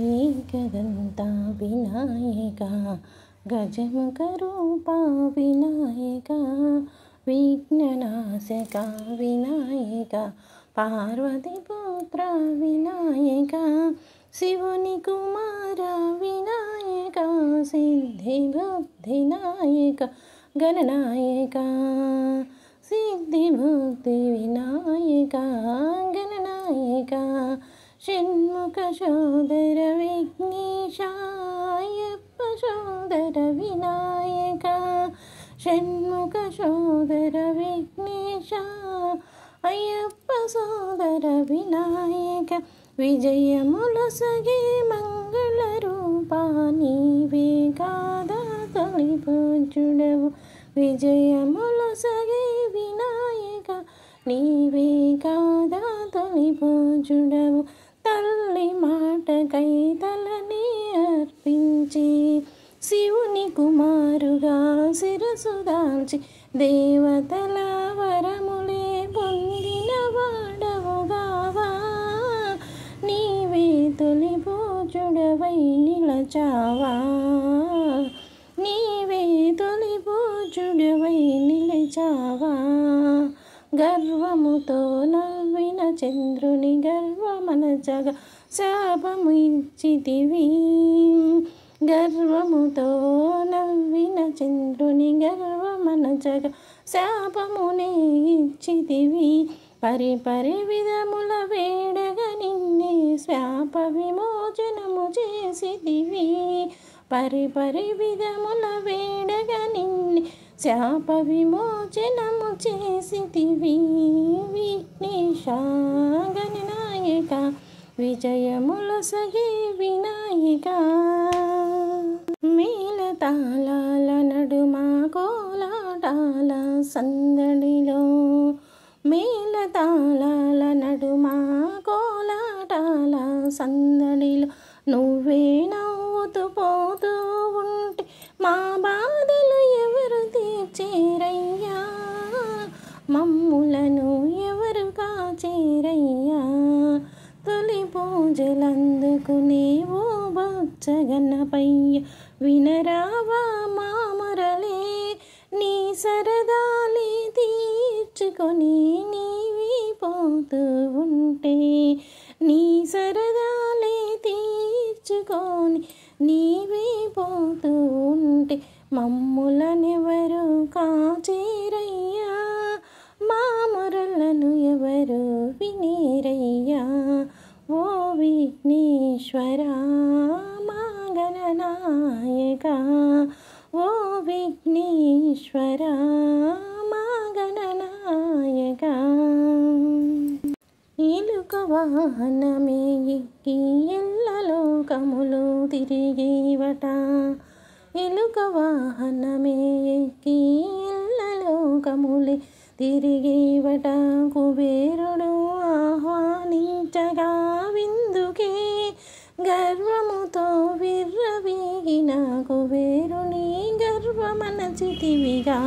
ఏకదంతా వినాయక గజముఖ రూప వినాయక విఘ్ననాశక వినాయక పార్వతీపుత్ర వినాయక శివుని కుమార వినాయక సిద్ధి బుద్ధి నాయక గణనాయక సిద్ధి బుద్ధి వినాయక గణనాయక షణ్ముఖ సోదర విఘ్నేశ అయ్యప్ప సోదర వినాయక షణ్ముఖ సోదర విఘ్నేశ అయ్యప్ప సోదర వినాయక విజయములొసగే మంగళ రూపా నీవే కాదా తొలి పూజ్యుడవు విజయములొసగే వినాయక నీవే కాదా తొలి పూజ్యుడవు తల్లి మాటకై తలని అర్పించి శివుని కుమారుగా శిరసు దాల్చి దేవతల వరములే పొందిన వాడవుగావా నీవే తొలి పూజ్యుడవై నిలచావా నీవే తొలి పూజ్యుడవై నిలిచావా గర్వముతో నవ్విన చంద్రుని గర్వమనచగా శాపము ఇచ్చితివి గర్వముతో నవ్విన చంద్రుని గర్వమనచగా శాపమునే ఇచ్చితివి పరిపరి విధముల వేడగా నిన్నే శాప విమోచనము చేసితివి పరిపరి విధముల వేడగా నిన్నే శాప విమోచనము చేసితివి విఘ్నేశ గణనాయక విజయములొసగే వినాయక మేళతాళాల నడుమ కోలాటాల సందడిలో మేళతాళాల నడుమ కోలాటాల సందడిలో నువ్వే నవ్వుతూ పోతూ ఉంటే మా బాధలు ఎవరు తీర్చేరయ్యా మమ్ములను ఎవరు కాచేరయ్యా తొలి పూజలందుకునే ఓ బొజ్జగన్నపయ్య వినరావా మా మొరలే నీ సరదాలే తీర్చుకొని నీవి పోతూ ఉంటే నీ సరదాలే తీర్చుకొని నీవి పోతూ ఉంటే మమ్ములనెవరు కాచేరయ్యా మా మొరలను ఎవరు వినేరయ్యా ఓ విఘ్నేశ్వర మా గణనాయక ఓ విఘ్నేశ్వర మా గణనాయక ఎలుక వాహనమే ఎక్కి ఎల్లలోకములు తిరిగేవట ఎలుక వాహనమే ఎక్కి ఎల్లలోకములే తిరిగేవట కుబేరుడు ఆహ్వానించగా విందుకే గర్వముతో విర్రవీగిన కుబేరుని గర్వమనచితివిగా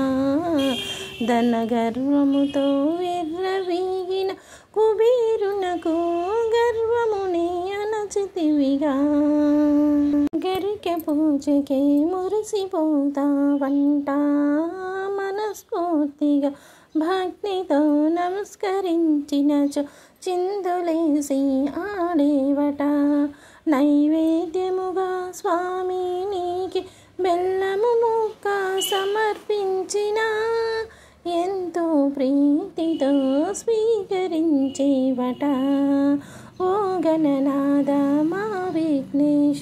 ధన గర్వముతో విర్రవీగిన కుబేరునకు గర్వముని అనచితివిగా గరిక పూజకే మురిసిపోతావంట మనస్ఫూర్తిగా భక్తితో నమస్కరించినచో చిందులేసి ఆడేవట నైవేద్యముగా స్వామి నీకి బెల్లము ముక్క సమర్పించిన ఎంతో ప్రీతితో స్వీకరించేవట ఓ గణనాద మా విఘ్నేశ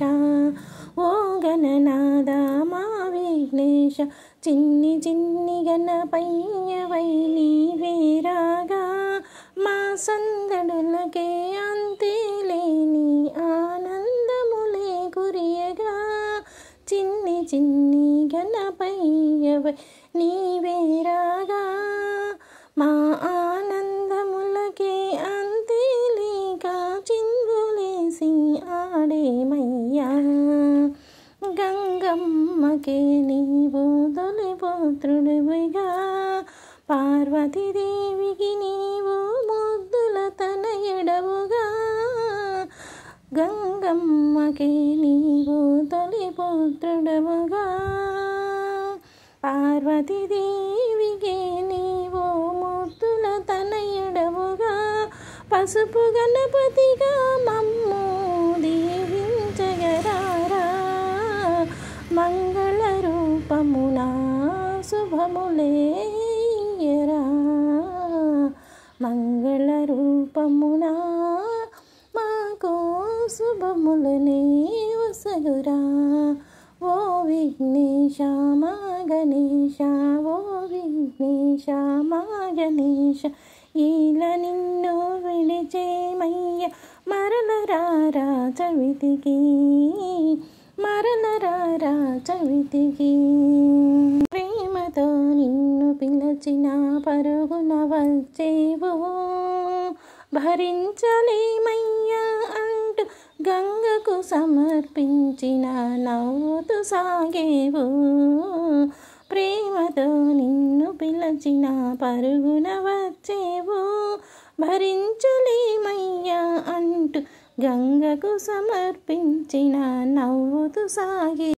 ఓ గణనాద మా విఘ్నేశ చిన్ని చిన్ని గణపయ్యవై నీవే రాగా మా సందడులకే అంతే లేని ఆనందములే కురియగా చిన్ని చిన్ని గణపయ్యవై నీవే రాగా మా ఆనందములకే అంతే లేక చిందులేసి ఆడేమయ్యా గంగమ్మకే నీవు తొలి పుత్రుడివిగా పార్వతీదేవికి నీవు ముద్దుల తనయుడవుగా గంగమ్మకే నీవు తొలి పుత్రుడవుగా, పార్వతీదేవికే నీవు ముద్దుల తనయుడవుగా, పసుపు గణపతిగా మమ్ము దీవించగరారా, మంగళ రూపమున శుభములేయరా, మంగళ రూపమున మాకు శుభములనే వసగురా. ఓ విఘ్నేశ మా గణేశ, ఓ విఘ్నేశ మా గణేశ, ఇలా నిన్ను విడిచేమయ్య మరల రారా చవితికి, మరల రారా చవితికి. ప్రేమతో నిన్ను పిలచిన పరుగున వచ్చేవు, భరించలేమయ్యా అంటూ గంగకు సమర్పించిన నవ్వుతూ సాగేవు. ప్రేమతో నిన్ను పిలచిన పరుగున వచ్చేవు, భరించలేమయ్యా అంటూ గంగకు సమర్పించిన నవ్వుతూ సాగే.